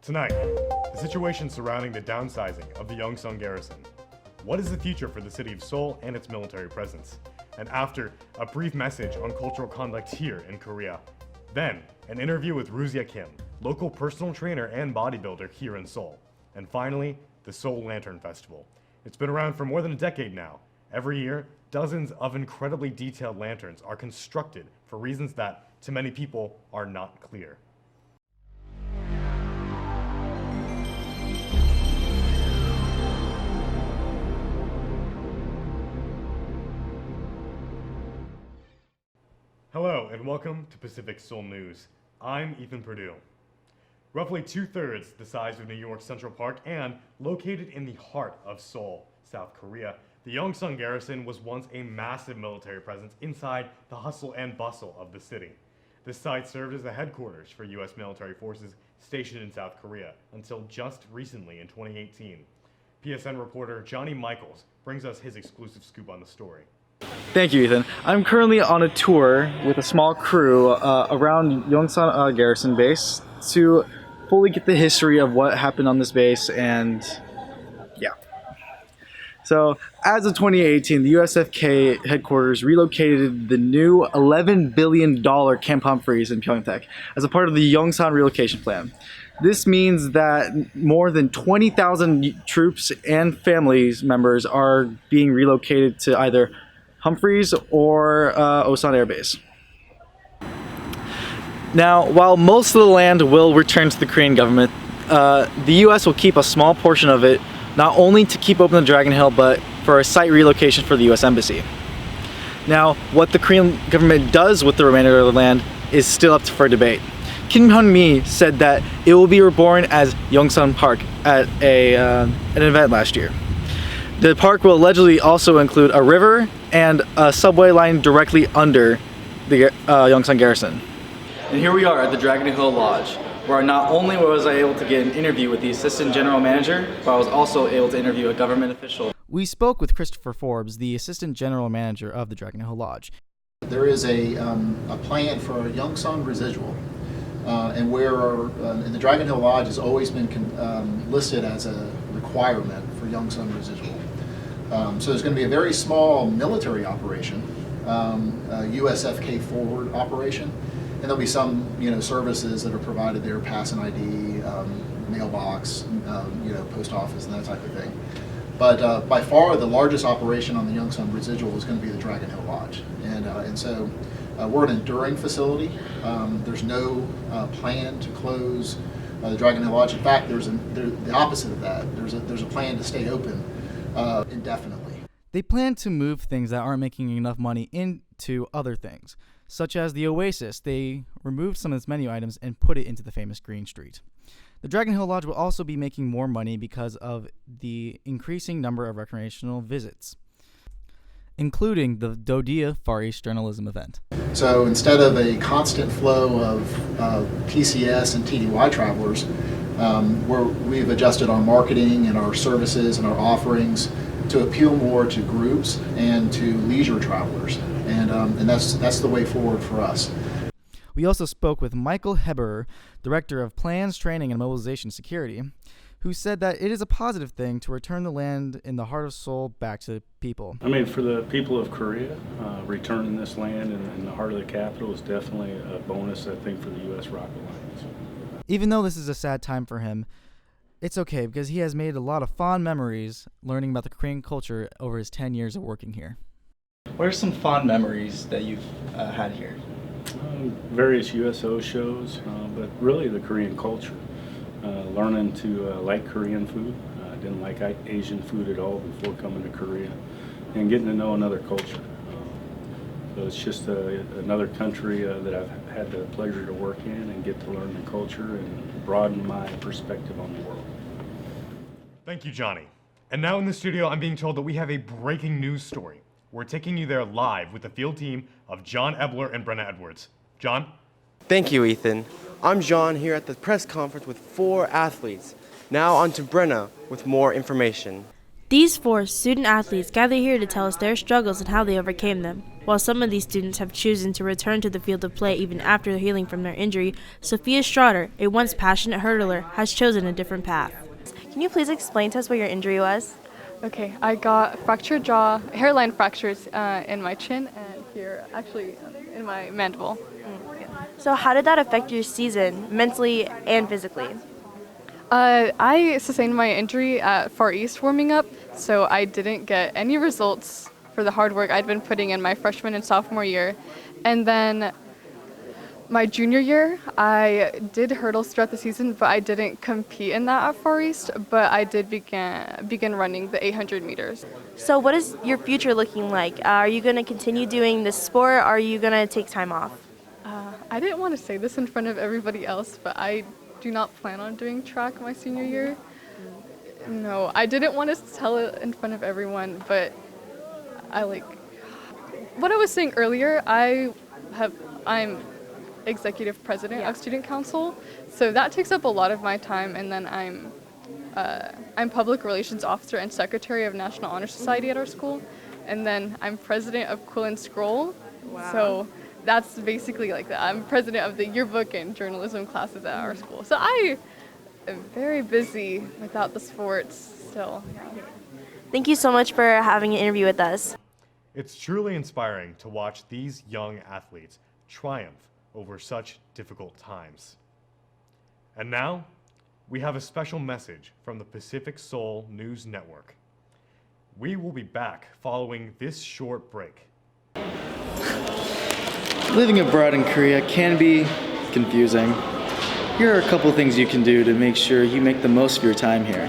Tonight, the situation surrounding the downsizing of the Yongsan garrison. What is the future for the city of Seoul and its military presence? And after, a brief message on cultural conduct here in Korea. Then, an interview with Ruzia Kim, local personal trainer and bodybuilder here in Seoul. And finally, the Seoul Lantern Festival. It's been around for more than a decade now. Every year, dozens of incredibly detailed lanterns are constructed for reasons that, to many people, are not clear. Hello and welcome to Pacific Seoul News. I'm Ethan Purdue. Roughly 2/3 the size of New York Central Park and located in the heart of Seoul, South Korea, the Yongsan garrison was once a massive military presence inside the hustle and bustle of the city. This site served as the headquarters for U.S. military forces stationed in South Korea until just recently in 2018. PSN reporter Johnny Michaels brings us his exclusive scoop on the story. Thank you, Ethan. I'm currently on a tour with a small crew around Yongsan Garrison Base to fully get the history of what happened on this base, and yeah. So, as of 2018, the USFK headquarters relocated the new $11 billion Camp Humphreys in Pyeongtaek as a part of the Yongsan relocation plan. This means that more than 20,000 troops and families members are being relocated to either Humphreys or Osan Air Base. Now, while most of the land will return to the Korean government, the U.S. will keep a small portion of it, not only to keep open the Dragon Hill, but for a site relocation for the U.S. Embassy. Now, what the Korean government does with the remainder of the land is still up for debate. Kim Hyun-mi said that it will be reborn as Yongsan Park at an event last year. The park will allegedly also include a river and a subway line directly under the Yongsan Garrison. And here we are at the Dragon Hill Lodge, where not only was I able to get an interview with the assistant general manager, but I was also able to interview a government official. We spoke with Christopher Forbes, the assistant general manager of the Dragon Hill Lodge. There is a plan for a Yongsan residual, and the Dragon Hill Lodge has always been listed as a requirement for Yongsan residual. So there's going to be a very small military operation, USFK forward operation, and there'll be some services that are provided there, pass and ID, mailbox, post office and that type of thing. But by far the largest operation on the Yongsan residual is going to be the Dragon Hill Lodge, and so we're an enduring facility. There's no plan to close the Dragon Hill Lodge. In fact, there's the opposite of that. There's a plan to stay open indefinitely. They plan to move things that aren't making enough money into other things, such as the Oasis. They removed some of its menu items and put it into the famous Green Street. The Dragon Hill Lodge will also be making more money because of the increasing number of recreational visits, including the Dodia Far East Journalism event. So instead of a constant flow of PCS and TDY travelers, we've adjusted our marketing and our services and our offerings to appeal more to groups and to leisure travelers, and that's the way forward for us. We also spoke with Michael Heberer, Director of Plans, Training, and Mobilization Security, who said that it is a positive thing to return the land in the heart of Seoul back to the people. I mean, for the people of Korea, returning this land in the heart of the capital is definitely a bonus, I think, for the U.S. Rocket Alliance. Even though this is a sad time for him, it's okay because he has made a lot of fond memories learning about the Korean culture over his 10 years of working here. What are some fond memories that you've had here? Various USO shows, but really the Korean culture. Learning to like Korean food. I didn't like Asian food at all before coming to Korea, and getting to know another culture. So it's just another country that I've had the pleasure to work in and get to learn the culture and broaden my perspective on the world. Thank you, Johnny. And now in the studio, I'm being told that we have a breaking news story. We're taking you there live with the field team of John Ebler and Brenna Edwards. John? Thank you, Ethan. I'm John here at the press conference with 4 athletes. Now on to Brenna with more information. These 4 student athletes gather here to tell us their struggles and how they overcame them. While some of these students have chosen to return to the field of play even after healing from their injury, Sophia Strader, a once passionate hurdler, has chosen a different path. Can you please explain to us what your injury was? Okay, I got fractured jaw, hairline fractures in my chin and here, actually in my mandible. So how did that affect your season, mentally and physically? I sustained my injury at Far East warming up, so I didn't get any results for the hard work I'd been putting in my freshman and sophomore year. And then my junior year, I did hurdles throughout the season, but I didn't compete in that at Far East, but I did begin running the 800 meters. So what is your future looking like? Are you going to continue doing this sport, or are you going to take time off? I didn't want to say this in front of everybody else, but I do not plan on doing track my senior year. No, I didn't want to tell it in front of everyone, but what I was saying earlier, I'm executive president of student council, so that takes up a lot of my time, and then I'm public relations officer and secretary of National Honor Society at our school, and then I'm president of Quill and Scroll. Wow. So that's basically like that. I'm president of the yearbook and journalism classes at our school. So I am very busy without the sports still. Yeah. Thank you so much for having an interview with us. It's truly inspiring to watch these young athletes triumph over such difficult times. And now, we have a special message from the Pacific Soul News Network. We will be back following this short break. Living abroad in Korea can be confusing. Here are a couple things you can do to make sure you make the most of your time here.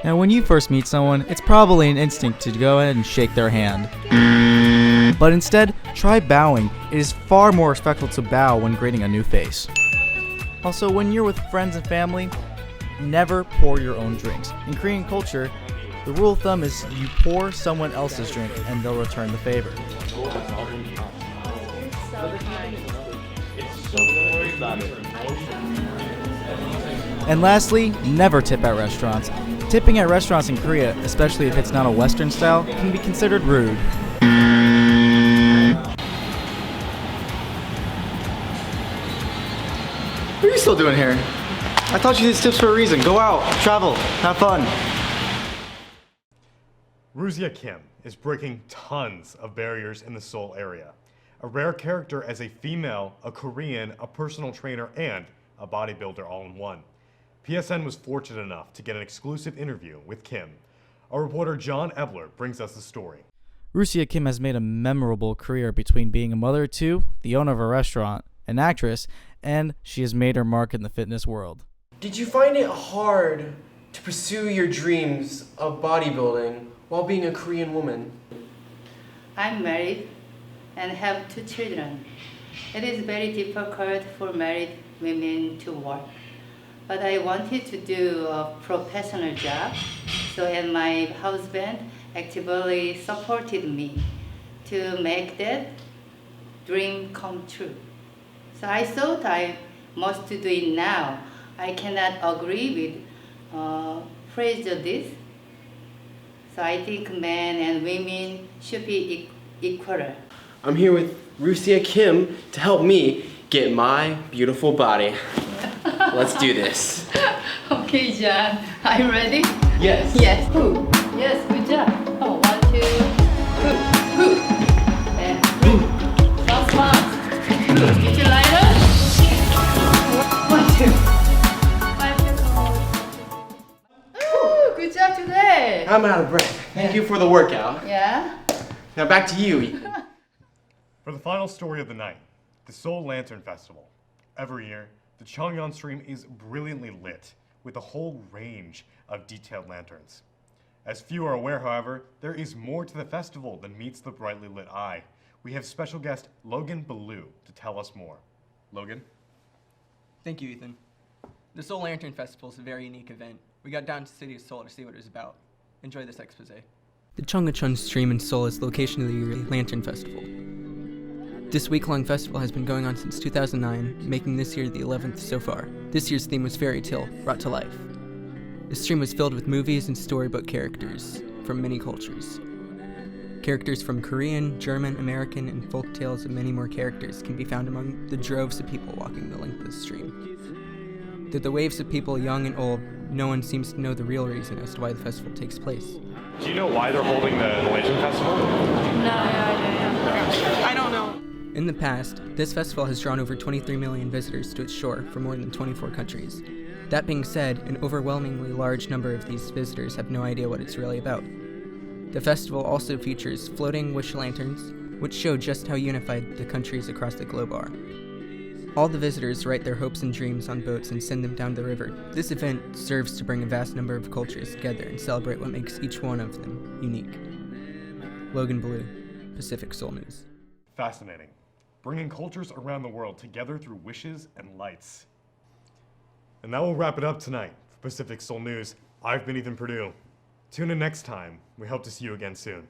Now, when you first meet someone, it's probably an instinct to go ahead and shake their hand. But instead, try bowing. It is far more respectful to bow when greeting a new face. Also, when you're with friends and family, never pour your own drinks. In Korean culture, the rule of thumb is you pour someone else's drink and they'll return the favor. And lastly, never tip at restaurants. Tipping at restaurants in Korea, especially if it's not a Western style, can be considered rude. What are you still doing here? I taught you these tips for a reason. Go out, travel, have fun. Ruzia Kim is breaking tons of barriers in the Seoul area. A rare character as a female, a Korean, a personal trainer, and a bodybuilder all in one. PSN was fortunate enough to get an exclusive interview with Kim. Our reporter John Ebler brings us the story. Ruzia Kim has made a memorable career between being a mother of two, the owner of a restaurant, an actress, and she has made her mark in the fitness world. Did you find it hard to pursue your dreams of bodybuilding while being a Korean woman? I'm married and have 2 children. It is very difficult for married women to work. But I wanted to do a professional job, and my husband actively supported me to make that dream come true. So I thought I must do it now. I cannot agree with phrase of this. So I think men and women should be equal. I'm here with Ruzia Kim to help me get my beautiful body. Let's do this. Okay, John. Are you ready? Yes. Yes. Who? Yes, good job. Oh, 1, 2, who? And who? Fast, fast. Get your lighter. 1, 2. 5 seconds. Ooh, good job today. I'm out of breath. Thank you for the workout. Yeah? Now back to you, Ethan. For the final story of the night, the Seoul Lantern Festival. Every year, the Cheongyeon Stream is brilliantly lit with a whole range of detailed lanterns. As few are aware, however, there is more to the festival than meets the brightly lit eye. We have special guest Logan Ballou to tell us more. Logan? Thank you, Ethan. The Seoul Lantern Festival is a very unique event. We got down to the city of Seoul to see what it was about. Enjoy this expose. The Cheongyeon Stream in Seoul is the location of the yearly Lantern Festival. This week-long festival has been going on since 2009, making this year the 11th so far. This year's theme was fairy tale, brought to life. The stream was filled with movies and storybook characters, from many cultures. Characters from Korean, German, American, and folk tales of many more characters can be found among the droves of people walking the length of the stream. Through the waves of people young and old, no one seems to know the real reason as to why the festival takes place. Do you know why they're holding the Lantern Festival? No, I don't know. In the past, this festival has drawn over 23 million visitors to its shore from more than 24 countries. That being said, an overwhelmingly large number of these visitors have no idea what it's really about. The festival also features floating wish lanterns, which show just how unified the countries across the globe are. All the visitors write their hopes and dreams on boats and send them down the river. This event serves to bring a vast number of cultures together and celebrate what makes each one of them unique. Logan Blue, Pacific Soul News. Fascinating. Bringing cultures around the world together through wishes and lights. And that will wrap it up tonight for Pacific Soul News. I've been Ethan Purdue. Tune in next time. We hope to see you again soon.